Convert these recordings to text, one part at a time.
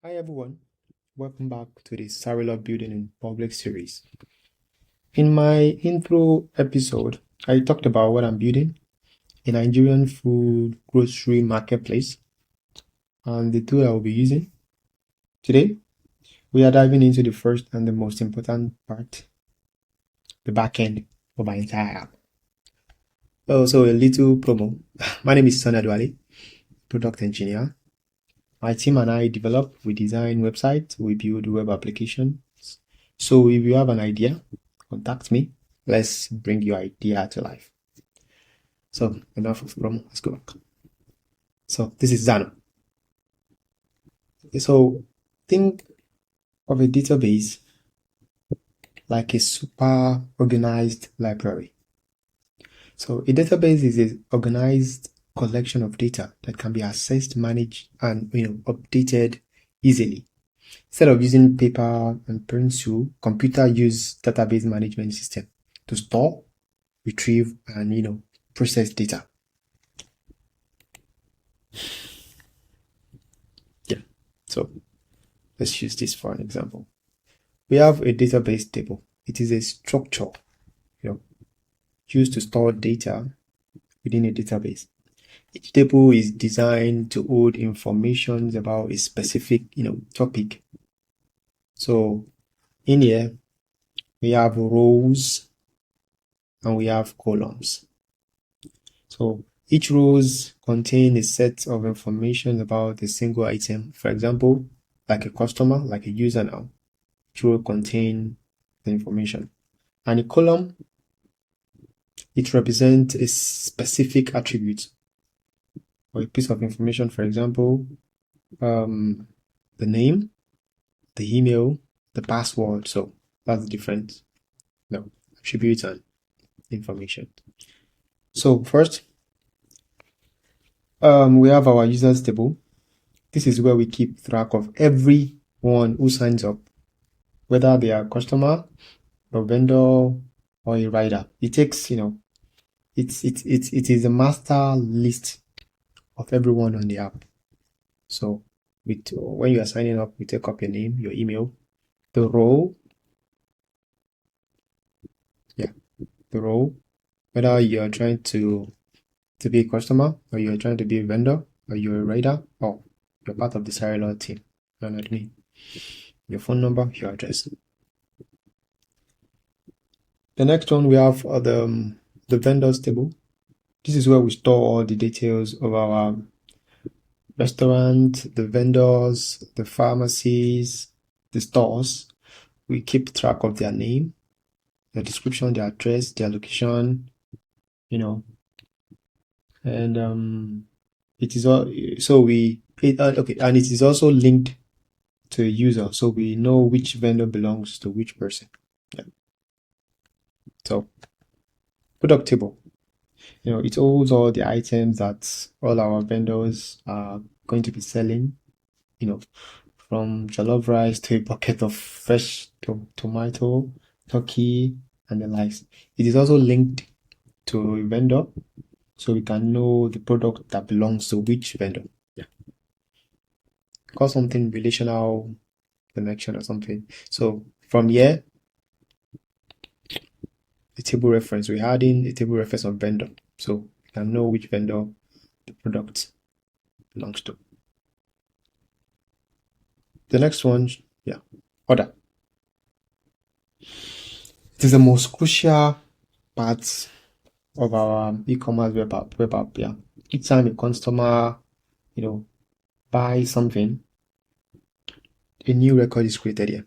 Hi everyone, welcome back to the Sare Building in Public series. In my intro episode, I talked about what I'm building, a Nigerian food grocery marketplace, and the tool I will be using. Today, we are diving into the first and the most important part, the backend of my entire app. Also, a little promo. My name is Sare, product engineer. My team and I develop, we design websites, we build web applications. So if you have an idea, contact me. Let's bring your idea to life. So enough of promo, let's go back. So this is Zano. So think of a database like a super organized library. So a database is an organized collection of data that can be accessed, managed, and updated easily. Instead of using paper and pencil, computer use database management system to store, retrieve, and process data. Yeah. So let's use this for an example. We have a database table. It is a structure, used to store data within a database. Each table is designed to hold information about a specific, topic. So in here, we have rows and we have columns. So each rows contain a set of information about a single item. For example, like a customer, like a user now, each row contain the information. And a column, it represents a specific attribute or a piece of information. For example, the name, the email, the password. So that's the difference. No, attributes and information. So first, we have our users table. This is where we keep track of everyone who signs up, whether they are a customer, a vendor, or a rider. It takes, it is a master list of everyone on the app. So when you are signing up, we take up your name, your email, the role, whether you are trying to be a customer, or you are trying to be a vendor, or you're a rider, or you're part of the Sare team, you're an admin. Your phone number, your address. The next one we have the vendors table. This is where we store all the details of our restaurant, the vendors, the pharmacies, the stores. We keep track of their name, their description, their address, their location, and it is all and it is also linked to a user, so we know which vendor belongs to which person. Yeah. So product table, it holds all the items that all our vendors are going to be selling, from jollof rice to a bucket of fresh tomato, turkey, and the likes. It is also linked to a vendor, so we can know the product that belongs to which vendor. Yeah. Call something relational connection or something. So from here, the table reference, we add in a table reference of vendor, so we can know which vendor the product belongs to. The next one, order. It is the most crucial part of our e-commerce web app. Yeah. Each time a customer, buys something, a new record is created here.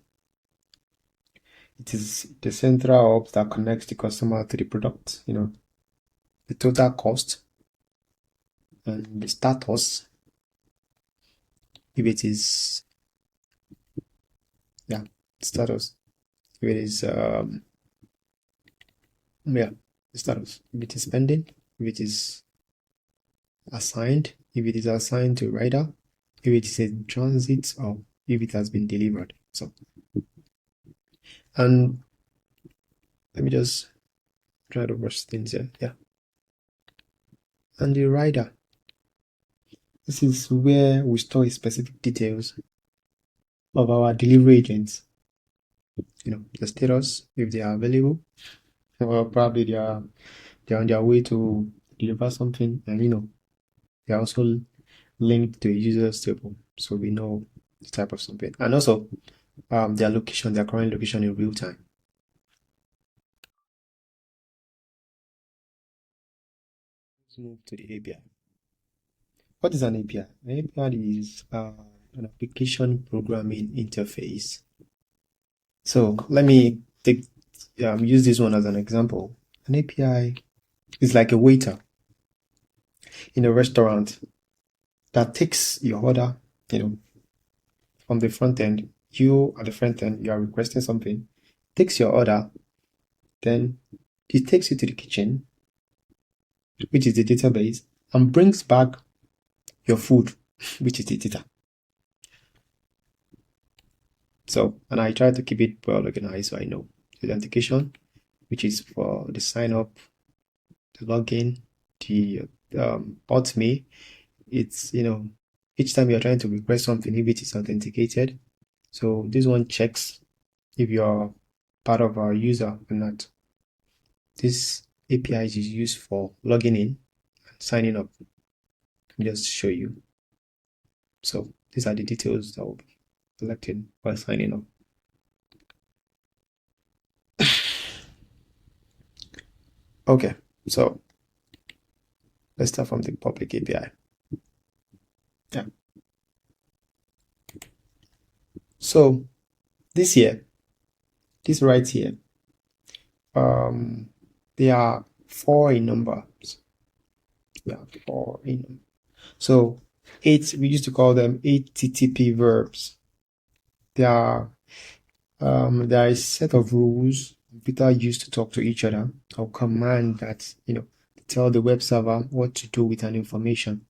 It is the central hub that connects the customer to the product, the total cost and the status. If it is, status. If it is, the status. If it is pending, if it is assigned, if it is assigned to rider, if it is in transit, or if it has been delivered. So, and let me just try to rush things here. Yeah. And the rider. This is where we store specific details of our delivery agents. The status, if they are available, or probably they're on their way to deliver something, and they're also linked to a user's table, so we know the type of something, and also their location, their current location in real time. Let's move to the API. What is an API? An API is an application programming interface. So let me use this one as an example. An API is like a waiter in a restaurant that takes your order, from the front end. You at the front end, you are requesting something, takes your order, then it takes you to the kitchen, which is the database, and brings back your food, which is the data. So, and I try to keep it well organized so I know. Authentication, which is for the sign up, the login, the automate. It's, each time you're trying to request something, if it is authenticated. So this one checks if you're part of our user or not. This API is used for logging in and signing up. Just to show you. So these are the details that will be collected while signing up. Okay, so let's start from the public API. Yeah. So this right here, they are 4 in number. Yeah, 4 in number. So 8, we used to call them HTTP verbs. There are a set of rules people use to talk to each other, or command that tell the web server what to do with an information.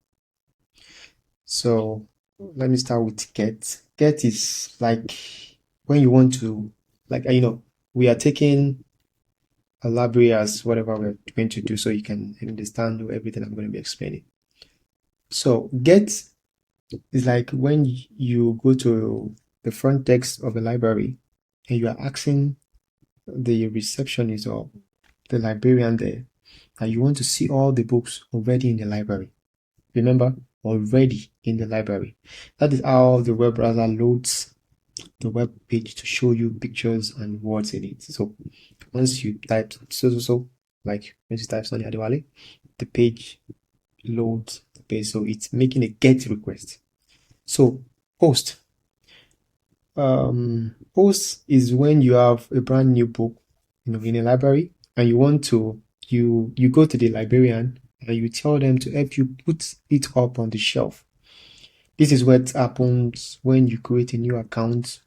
So let me start with get. Get is like when you want to, like, we are taking a library as whatever we're going to do so you can understand everything I'm going to be explaining. So get is like when you go to the front desk of a library and you are asking the receptionist or the librarian there that you want to see all the books already in the library. Remember, already in the library. That is how the web browser loads the web page to show you pictures and words in it. So once you type like once you type Sunny Adewale, the page loads the page. So it's making a get request. So post. Post is when you have a brand new book, in a library, and you want to you go to the librarian and you tell them to help you put it up on the shelf. This is what happens when you create a new account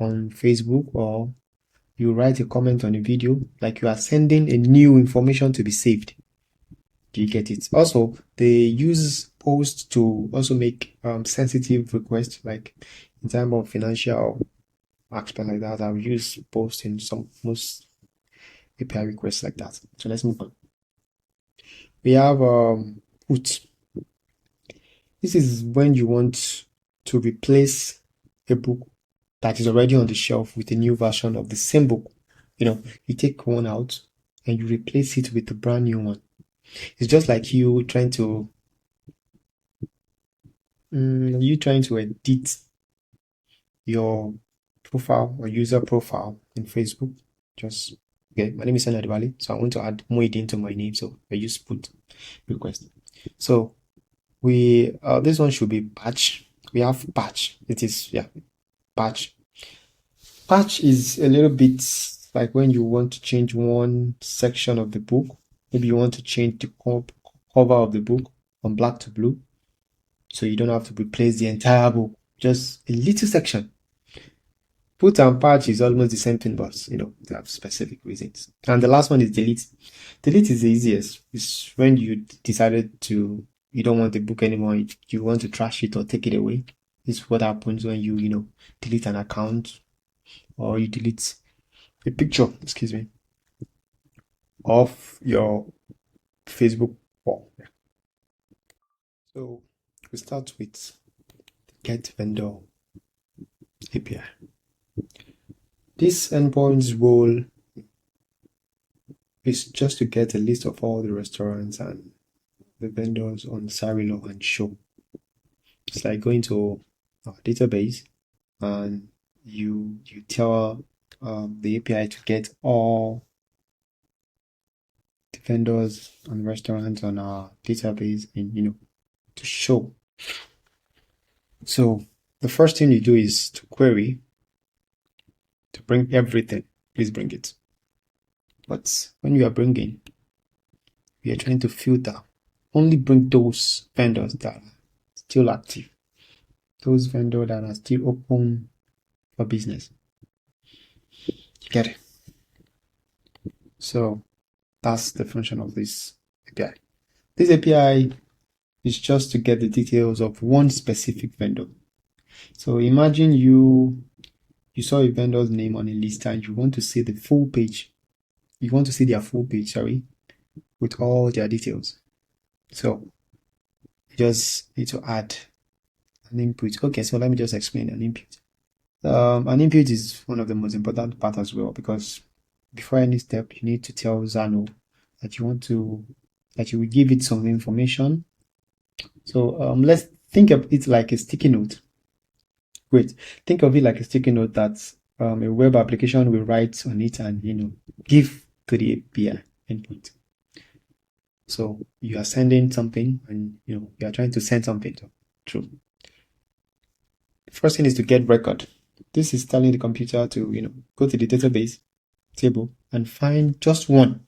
on Facebook, or you write a comment on a video, like you are sending a new information to be saved. Do you get it? Also, they use post to also make sensitive requests, like in terms of financial aspect like that. I've used post in most API requests like that. So let's move on. We have put. This is when you want to replace a book that is already on the shelf with a new version of the same book. You take one out and you replace it with a brand new one. It's just like you trying to edit your profile or user profile in Facebook. Just okay, my name is Sanad Valley, so I want to add Moidin to my name, so I use put request. So we this one should be patch. We have patch. It is patch. Patch is a little bit like when you want to change one section of the book. Maybe you want to change the cover of the book from black to blue, so you don't have to replace the entire book, just a little section. Put and patch is almost the same thing, but they have specific reasons. And the last one is delete. Delete is the easiest. It's when you decided you don't want the book anymore, you want to trash it or take it away. This is what happens when you delete an account, or you delete a picture, of your Facebook wall. So we start with get vendor API. This endpoint's role is just to get a list of all the restaurants and the vendors on Sare and show. It's like going to our database and you tell the API to get all the vendors and restaurants on our database and to show. So the first thing you do is to query to bring everything. Please bring it. But when you are bringing, we are trying to filter. Only bring those vendors that are still active. Those vendors that are still open for business. Get it? So that's the function of this API. This API is just to get the details of one specific vendor. So imagine you saw a vendor's name on a list and you want to see the full page. You want to see their full page, with all their details. So you just need to add an input. Okay, so let me just explain an input. An input is one of the most important part as well, because before any step, you need to tell Zano that you will give it some information. So let's think of it like a sticky note. Great. Think of it like a sticky note that a web application will write on it and give to the API endpoint. So you are sending something and you are trying to send something through. First thing is to get record. This is telling the computer to go to the database table and find just one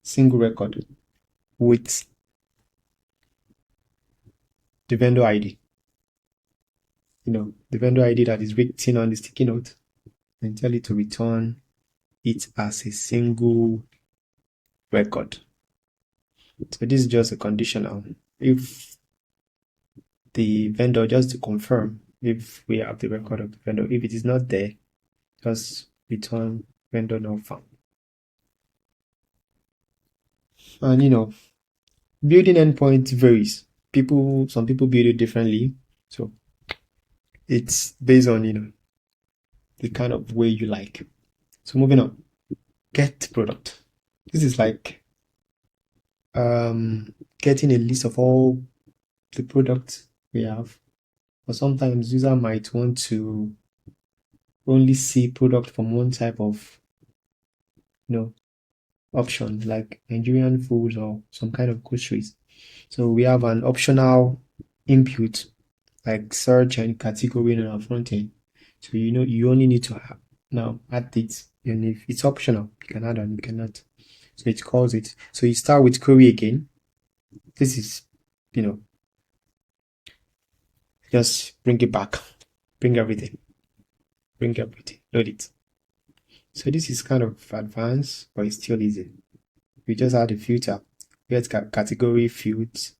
single record with the vendor ID. The vendor ID that is written on the sticky note, and tell it to return it as a single record. So this is just a conditional. If the vendor, just to confirm if we have the record of the vendor, if it is not there, just return vendor not found. And building endpoint varies. Some people build it differently. So it's based on the kind of way you like. So moving on. Get product. This is like getting a list of all the products we have. But sometimes user might want to only see product from one type of option, like Nigerian food or some kind of groceries. So we have an optional input like search and category on our front end. So you only need to now add it, and if it's optional, you can add and you cannot. So it calls it. So you start with query again. This is just bring it back, bring everything, load it. So this is kind of advanced, but it's still easy. We just add a filter. Get category fields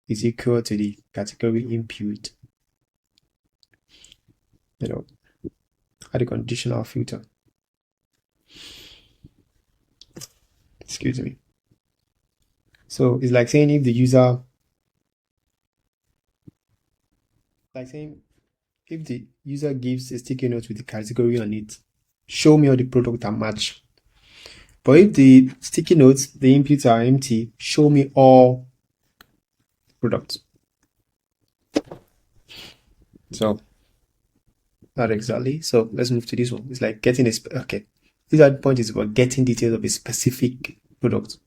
is equal to the category input. Add a conditional filter. Excuse me. So it's like saying if the user gives a sticky note with the category on it, show me all the products that match. But if the sticky notes, the inputs are empty, show me all products. So not exactly. So let's move to this one. It's like getting this point is about getting details of a specific product.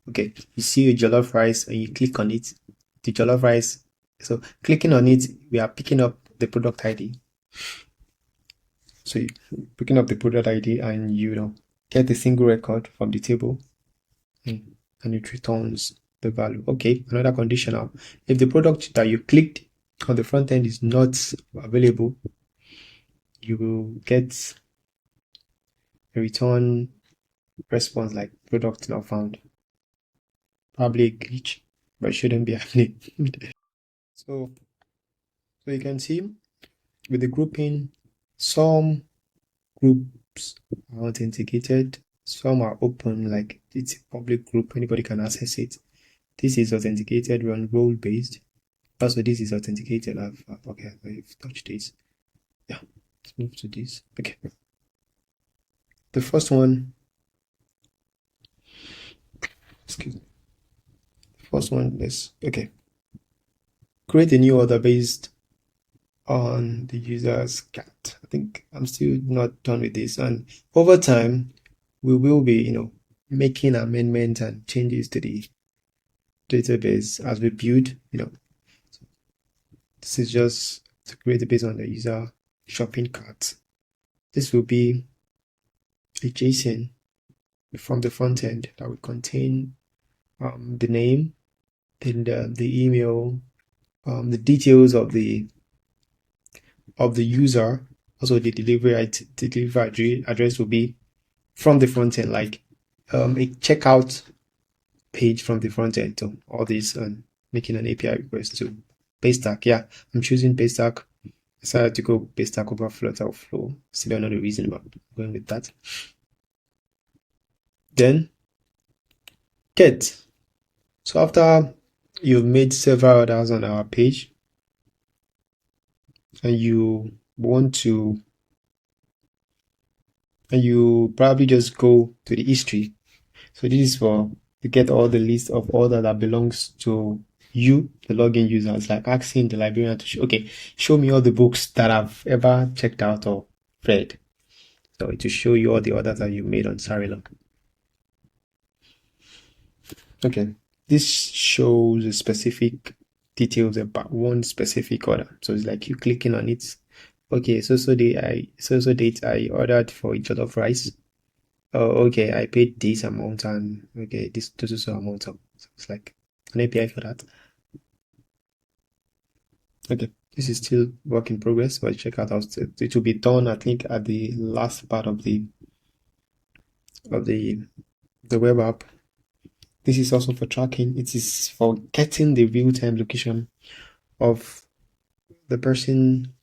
Okay, you see a jollof rice and you click on it. The jollof rice. So clicking on it, we are picking up the product ID. So you're picking up the product ID and get the single record from the table and it returns the value. Okay, another conditional. If the product that you clicked on the front end is not available, you will get a return response like product not found. Probably a glitch, but it shouldn't be happening. So you can see with the grouping, some groups are authenticated, some are open, like it's a public group, anybody can access it. This is authenticated, run role based. Also, this is authenticated. Okay, I've touched this. Yeah, let's move to this. Okay. The first one, excuse me. First one is, okay. Create a new order based on the user's cat. I think I'm still not done with this. And over time, we will be, making amendments and changes to the database as we build, this is just to create it based on the user shopping cart. This will be a JSON from the front end that will contain the name, then the email, the details of the user. Also, the delivery address will be from the front end, like a checkout page from the front end. So all this and making an API request to Paystack. Yeah, I'm choosing Paystack. I decided to go Paystack over Flutter or Flow. Still don't know the reason about going with that. Then get. So after you've made several orders on our page and you want to, and you probably just go to the history. So this is for to get all the list of order that belongs to you, the login user. It's like asking the librarian to show me all the books that I've ever checked out or read. So it will show you all the orders that you made on Sare. Okay, this shows a specific details about one specific order. So it's like you clicking on it. Okay, so date I ordered for each other of rice. Oh, okay, I paid this amount and okay, this so amount. So it's like an API for that. Okay, this is still work in progress, but check out how it will be done, I think, at the last part of the web app. This is also for tracking. It is for getting the real-time location of the person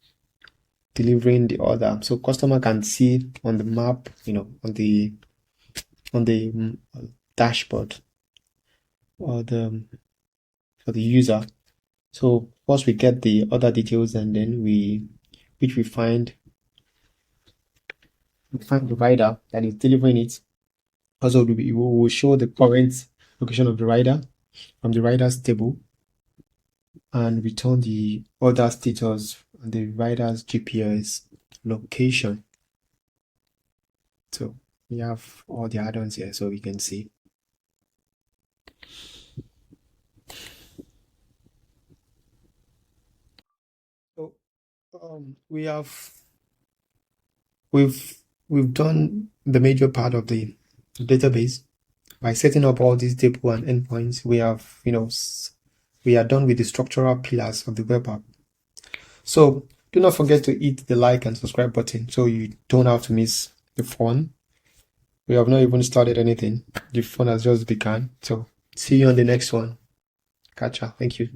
delivering the order, so customer can see on the map, on the dashboard or for the user. So first we get the order details, and then we find the rider that is delivering it. Also, we will show the current location of the rider from the rider's table and return the order status and the rider's GPS location. So we have all the add-ons here, so we can see. So we've done the major part of the database by setting up all these table and endpoints. We have we are done with the structural pillars of the web app. So do not forget to hit the like and subscribe button so you don't have to miss the fun. We have not even started anything. The fun has just begun. So see you on the next one. Catch ya. Thank you.